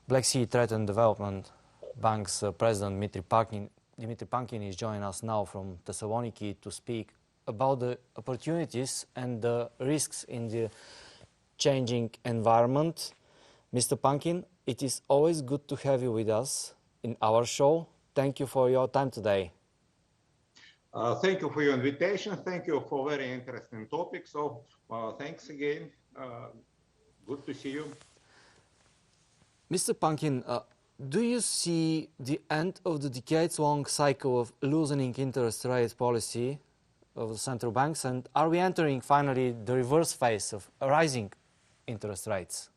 Black Sea Trade and Development Bank's president Dimitri Pankin is joining us now from Thessaloniki to speak about the opportunities and the risks in the changing environment. Mr. Pankin, it is always good to have you with us in our show. Thank you for your time today. Thank you for your invitation. Thank you for very interesting topic. So thanks again. Good to see you. Mr. Pankin, do you see the end of the decades-long cycle of loosening interest rate policy of the central banks, and are we entering finally the reverse phase of rising interest rates?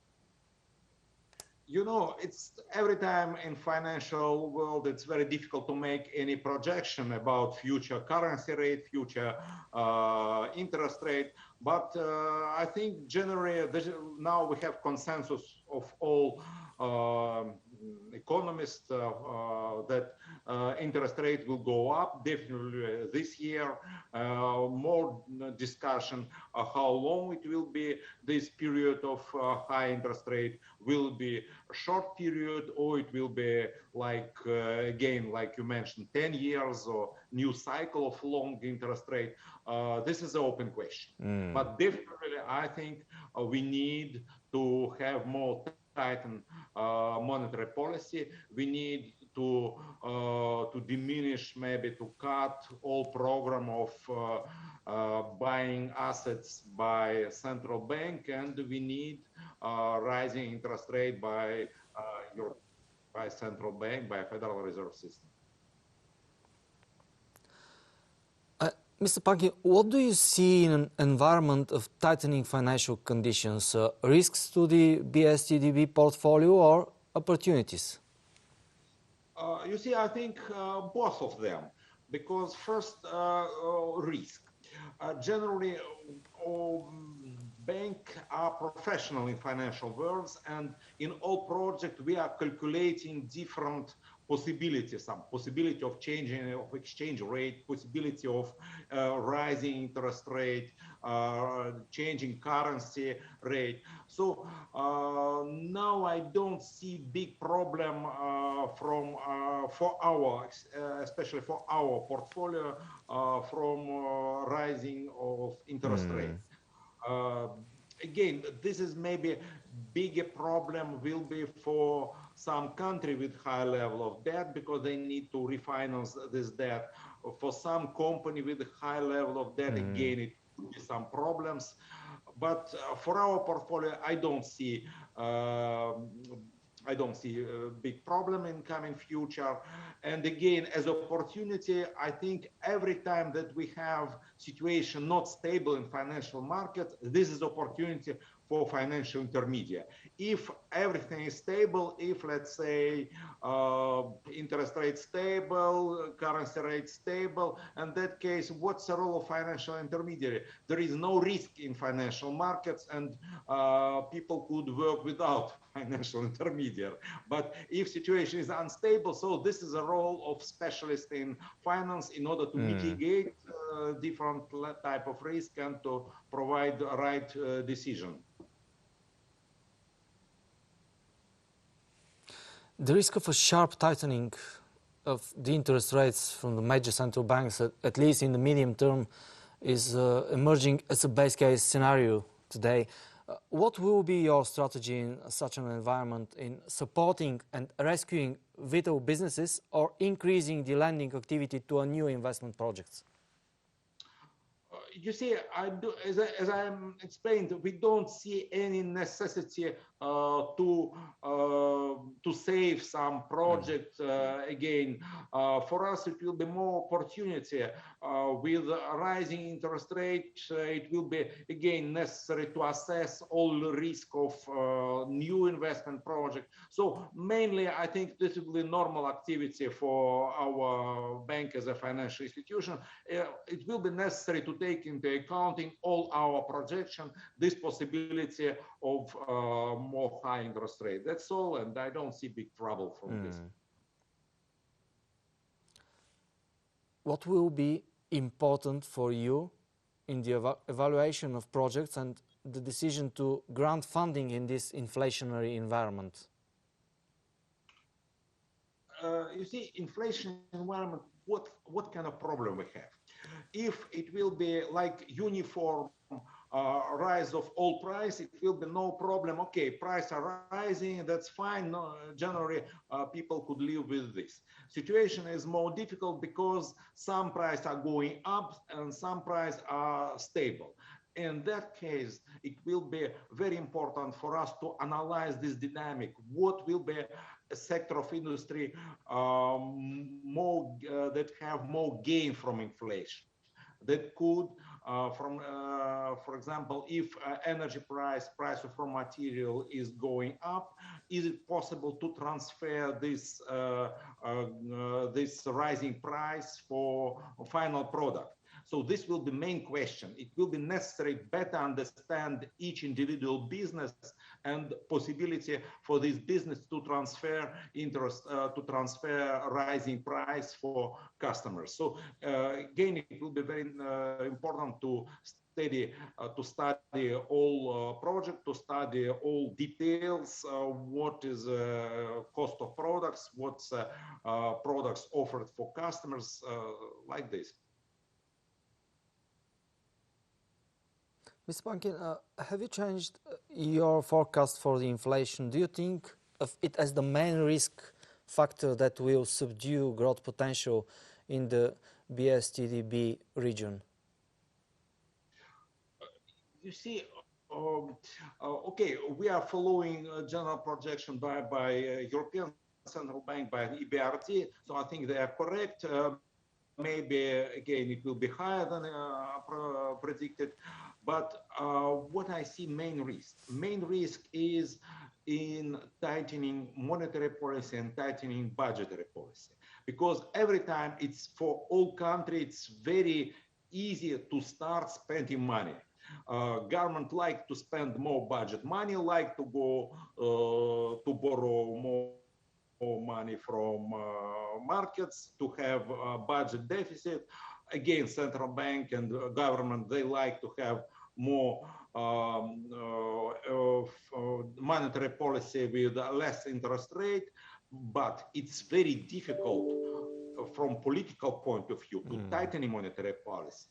You know, it's every time in financial world, it's very difficult to make any projection about future currency rate, future interest rate. But I think generally now we have consensus of all economists that interest rate will go up definitely this year. More discussion how long it will be. This period of high interest rate will be a short period, or it will be like again, like you mentioned, 10 years or new cycle of long interest rate. This is an open question. But definitely, I think we need to have more tighten monetary policy. We need to diminish, maybe to cut all program of buying assets by central bank, and we need rising interest rate by central bank, by Federal Reserve System. Mr. Pankin, what do you see in an environment of tightening financial conditions? Risks to the BSTDB portfolio or opportunities? You see, I think both of them, because first, risk. Generally, banks are professional in financial worlds, and in all projects we are calculating different possibilities, some possibility of changing of exchange rate, possibility of rising interest rate, changing currency rate. So now I don't see big problem for our, especially for our portfolio, from rising of interest rate. Again, this is maybe bigger problem will be for some country with high level of debt, because they need to refinance this debt. For some company with a high level of debt, again, it could be some problems. But for our portfolio, I don't see a big problem in coming future. And again, as opportunity, I think every time that we have situation not stable in financial markets, this is opportunity for financial intermediate. If everything is stable, if let's say interest rate stable, currency rate stable, in that case, what's the role of financial intermediary? There is no risk in financial markets, and people could work without financial intermediary. But if situation is unstable, so this is a role of specialists in finance in order to mitigate different type of risk and to provide the right decision. The risk of a sharp tightening of the interest rates from the major central banks, at least in the medium term, is emerging as a base case scenario today. What will be your strategy in such an environment in supporting and rescuing vital businesses or increasing the lending activity to new investment projects? You see, as I explained, we don't see any necessity to save some project again. For us, it will be more opportunity with rising interest rate. It will be again necessary to assess all the risk of new investment project. So mainly, I think this will be normal activity for our bank as a financial institution. It will be necessary to take into accounting all our projection, this possibility of more high interest rate. That's all, and I don't see big trouble from this. What will be important for you in the evaluation of projects and the decision to grant funding in this inflationary environment? you see, inflation environment, what kind of problem we have? If it will be like uniform rise of all price, it will be no problem. Okay, price are rising, that's fine. No, generally, people could live with this. Situation is more difficult because some prices are going up and some prices are stable. In that case, it will be very important for us to analyze this dynamic. What will be a sector of industry more that have more gain from inflation? That could, for example, if energy price of raw material is going up, is it possible to transfer this this rising price for final product? So this will be main question. It will be necessary better understand each individual business and possibility for this business to transfer interest, to transfer rising price for customers. So again, it will be very important to study all project, to study all details, what is cost of products, what's products offered for customers, like this. Mr. Pankin, have you changed your forecast for the inflation? Do you think of it as the main risk factor that will subdue growth potential in the BSTDB region? You see, okay, we are following general projection by European Central Bank, by EBRD, so I think they are correct. Maybe again it will be higher than predicted, but what I see main risk is in tightening monetary policy and tightening budgetary policy, because every time it's for all countries, it's very easy to start spending money. Government like to spend more budget money, like to go to borrow more money from markets, to have a budget deficit. Again, central bank and government, they like to have more monetary policy with less interest rate, but it's very difficult from political point of view to tighten monetary policy,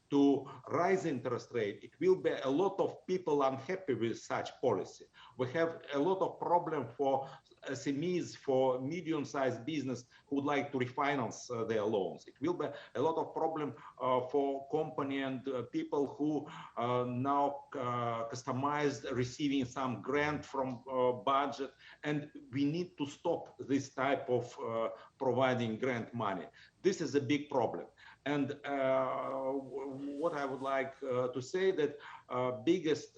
to rise interest rate. It will be a lot of people unhappy with such policy. We have a lot of problem for SMEs, for medium-sized business who would like to refinance their loans. It will be a lot of problem for company and people who now customized receiving some grant from budget, and we need to stop this type of providing grant money. This is a big problem. And what I would like to say that biggest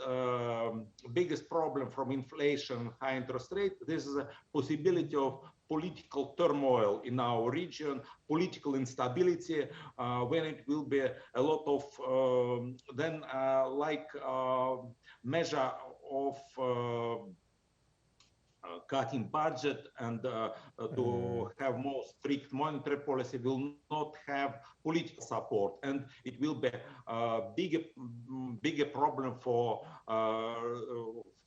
problem from inflation, high interest rate, this is a possibility of political turmoil in our region, political instability, when it will be a lot of measure of cutting budget and to have more strict monetary policy will not have political support, and it will be a bigger problem for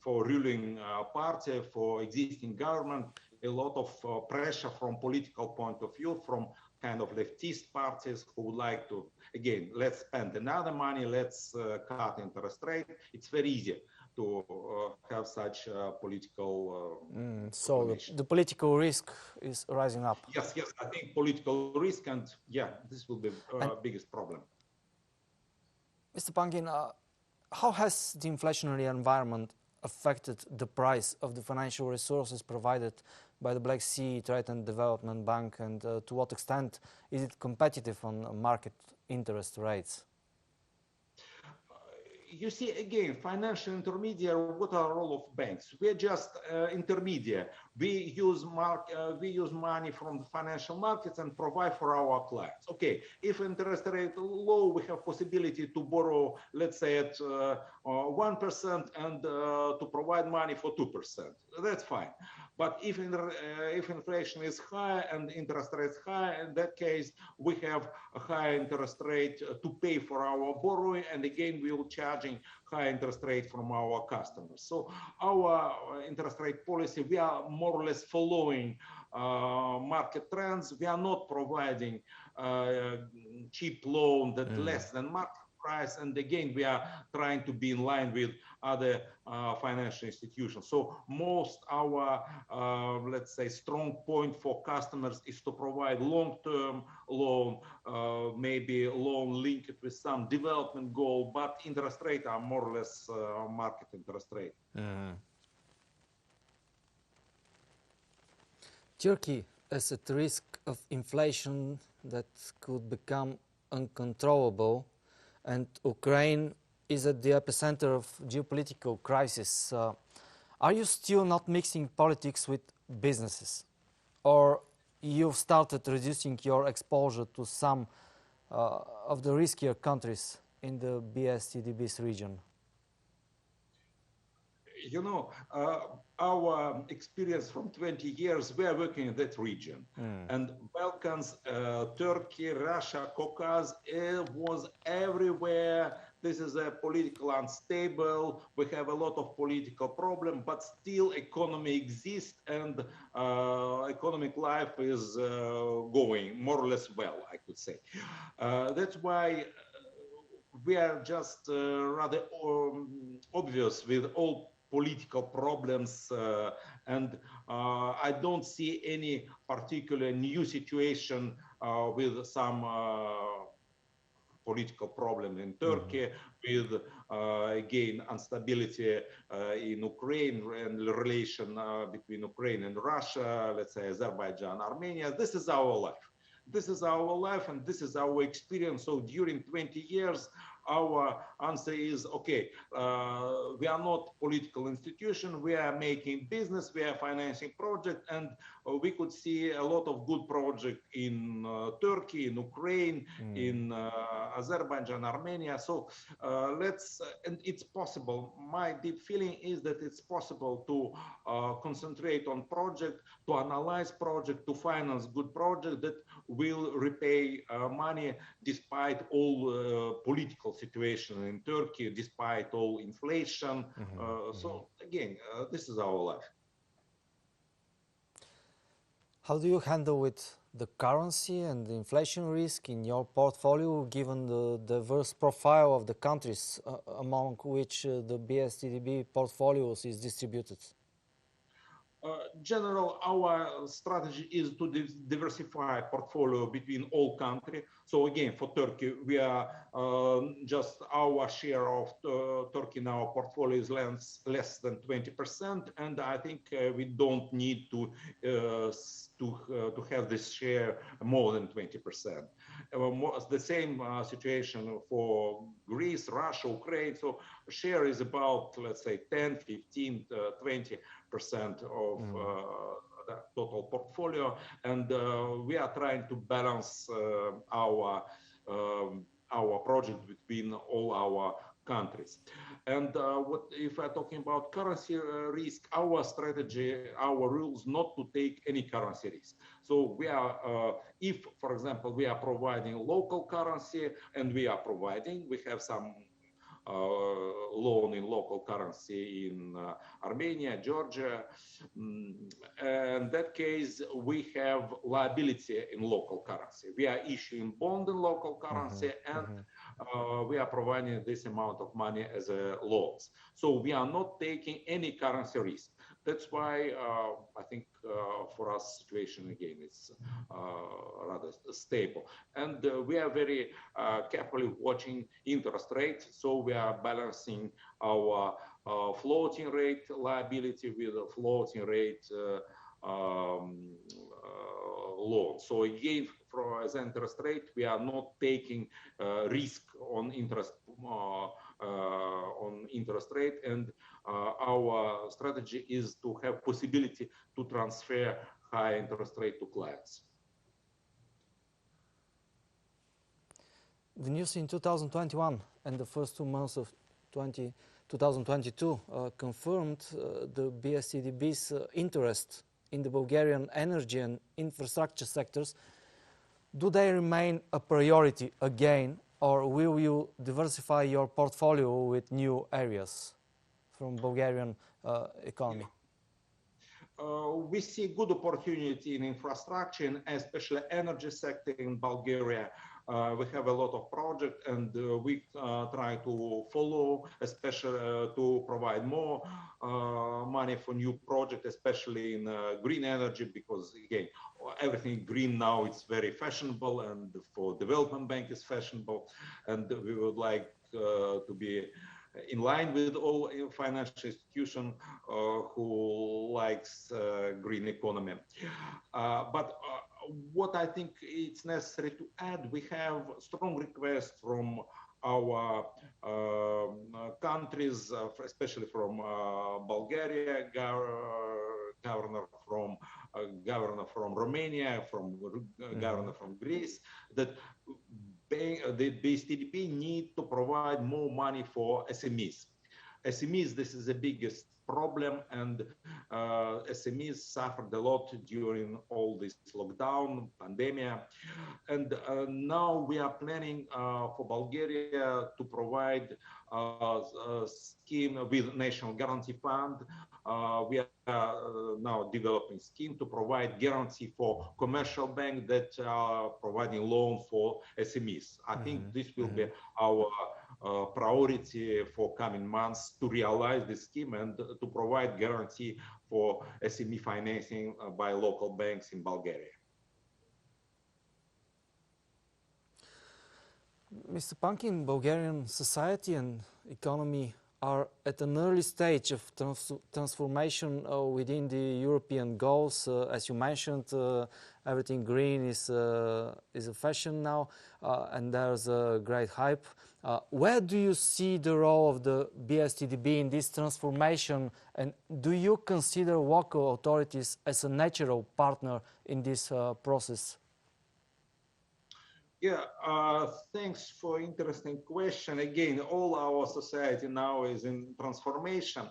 ruling party, for existing government. A lot of pressure from political point of view, from kind of leftist parties who would like to, again, let's spend another money, let's cut interest rate. It's very easy to have such political so the political risk is rising up. Yes, I think political risk, and yeah, this will be biggest problem. Mr. Pankin, how has the inflationary environment affected the price of the financial resources provided by the Black Sea Trade and Development Bank, and to what extent is it competitive on market interest rates? You see, again, financial intermediary, what are the role of banks? We're just intermediary. We use money from the financial markets and provide for our clients. Okay, if interest rate low, we have possibility to borrow, let's say at 1% and to provide money for 2%. That's fine. But if inflation is high and interest rates high, in that case, we have a high interest rate to pay for our borrowing, and again, we will charging high interest rate from our customers. So our interest rate policy, we are more or less following market trends. We are not providing cheap loan that less than market price, and again we are trying to be in line with other financial institutions. So most our let's say strong point for customers is to provide long-term loan, maybe loan linked with some development goal, but interest rate are more or less market interest rate. Turkey is at risk of inflation that could become uncontrollable, and Ukraine is at the epicenter of geopolitical crisis. Are you still not mixing politics with businesses, or you've started reducing your exposure to some of the riskier countries in the BSTDB's region? You know, our experience from 20 years, we are working in that region. And Balkans, Turkey, Russia, Caucasus, it was everywhere. This is a political unstable. We have a lot of political problem, but still economy exists and economic life is going more or less well, I could say. That's why we are just rather obvious with all political problems, and I don't see any particular new situation with some political problem in Turkey, with again instability in Ukraine and the relation between Ukraine and Russia, let's say Azerbaijan, Armenia. This is our life. This is our life and this is our experience. So during 20 years, our answer is, okay, we are not political institution, we are making business, we are financing project, and we could see a lot of good project in Turkey, in Ukraine, in Azerbaijan, Armenia. So and it's possible. My deep feeling is that it's possible to concentrate on project, to analyze project, to finance good project that will repay money despite all political situation in Turkey, despite all inflation. So again, this is our life. How do you handle with the currency and the inflation risk in your portfolio, given the diverse profile of the countries among which the BSTDB portfolios is distributed? General, our strategy is to diversify portfolio between all countries. So again, for Turkey, we are just our share of Turkey in our portfolio is less than 20%, and I think we don't need to have this share more than 20%. The same situation for Greece, Russia, Ukraine. So share is about, let's say, 10, 15, 20% of the total portfolio, and we are trying to balance our project between all our countries. And what if we're talking about currency risk, our strategy, our rules not to take any currency risk. So we are, if, for example, we are providing local currency, and we have some loan in local currency in Armenia, Georgia. In that case, we have liability in local currency. We are issuing bond in local currency, and we are providing this amount of money as a loans. So we are not taking any currency risk. That's why I think for us situation again is rather stable, and we are very carefully watching interest rates. So we are balancing our floating rate liability with a floating rate loan. So again, as interest rate, we are not taking risk on interest rate, and our strategy is to have possibility to transfer high interest rate to clients. The news in 2021 and the first 2 months of 2022 confirmed the BSTDB's interest in the Bulgarian energy and infrastructure sectors. Do they remain a priority again, or will you diversify your portfolio with new areas from Bulgarian economy? we see good opportunity in infrastructure and especially energy sector in Bulgaria. We have a lot of projects and we try to follow, especially to provide more money for new projects, especially in green energy, because again, everything green now it's very fashionable, and for development bank is fashionable, and we would like to be in line with all financial institutions who likes green economy. But what I think it's necessary to add, we have strong requests from our countries, especially from Bulgaria, governor from Romania, from governor from Greece, that the BSTDB need to provide more money for SMEs. SMEs, this is the biggest problem, and SMEs suffered a lot during all this lockdown, pandemic, and now we are planning for Bulgaria to provide a scheme with National Guarantee Fund. We are now developing scheme to provide guarantee for commercial bank that are providing loan for SMEs. I think this will be our priority for coming months to realize this scheme and to provide guarantee for SME financing by local banks in Bulgaria. Mr. Pankin, Bulgarian society and economy are at an early stage of transformation within the European goals. As you mentioned, everything green is a fashion now, and there's a great hype. Where do you see the role of the BSTDB in this transformation, and do you consider local authorities as a natural partner in this process? Yeah, thanks for interesting question. Again, all our society now is in transformation.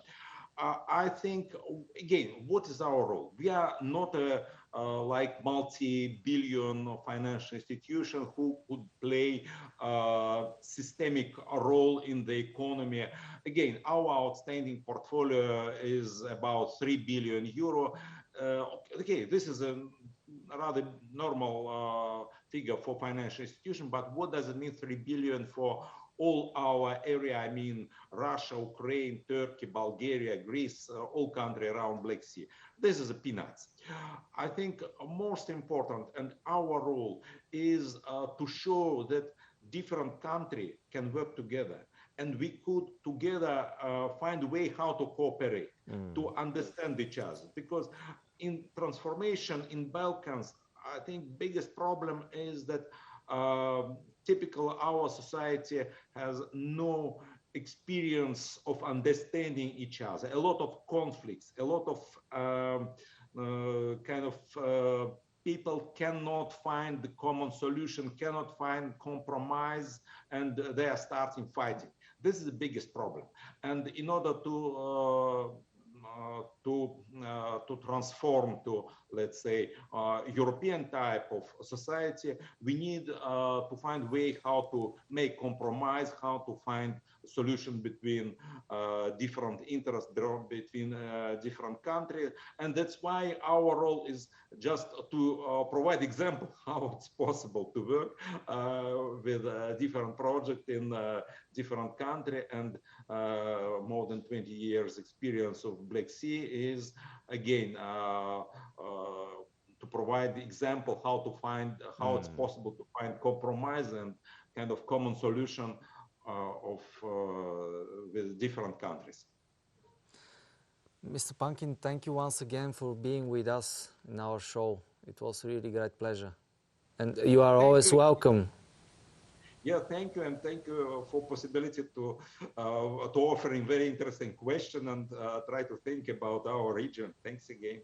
I think, again, what is our role? We are not a like multi-billion financial institution who could play a systemic role in the economy. Again, our outstanding portfolio is about 3 billion euro. Okay, this is a rather normal figure for financial institution, but what does it mean 3 billion for all our area? I mean, Russia, Ukraine, Turkey, Bulgaria, Greece, all country around Black Sea. This is a peanuts. I think most important and our role is to show that different country can work together, and we could together find a way how to cooperate, to understand each other. Because in transformation in Balkans, I think biggest problem is that typical our society has no experience of understanding each other. A lot of conflicts, a lot of people cannot find the common solution, cannot find compromise, and they are starting fighting. This is the biggest problem. And in order to transform to, let's say, European type of society, we need to find way how to make compromise, how to find solution between different interests between different countries. And that's why our role is just to provide example how it's possible to work with different project in different country. And more than 20 years experience of Black Sea is again to provide the example how to find how it's possible to find compromise and kind of common solution with different countries. Mr. Pankin, thank you once again for being with us in our show. It was really great pleasure, and you are always welcome. Yeah, thank you, and thank you for possibility to offering very interesting question and try to think about our region. Thanks again.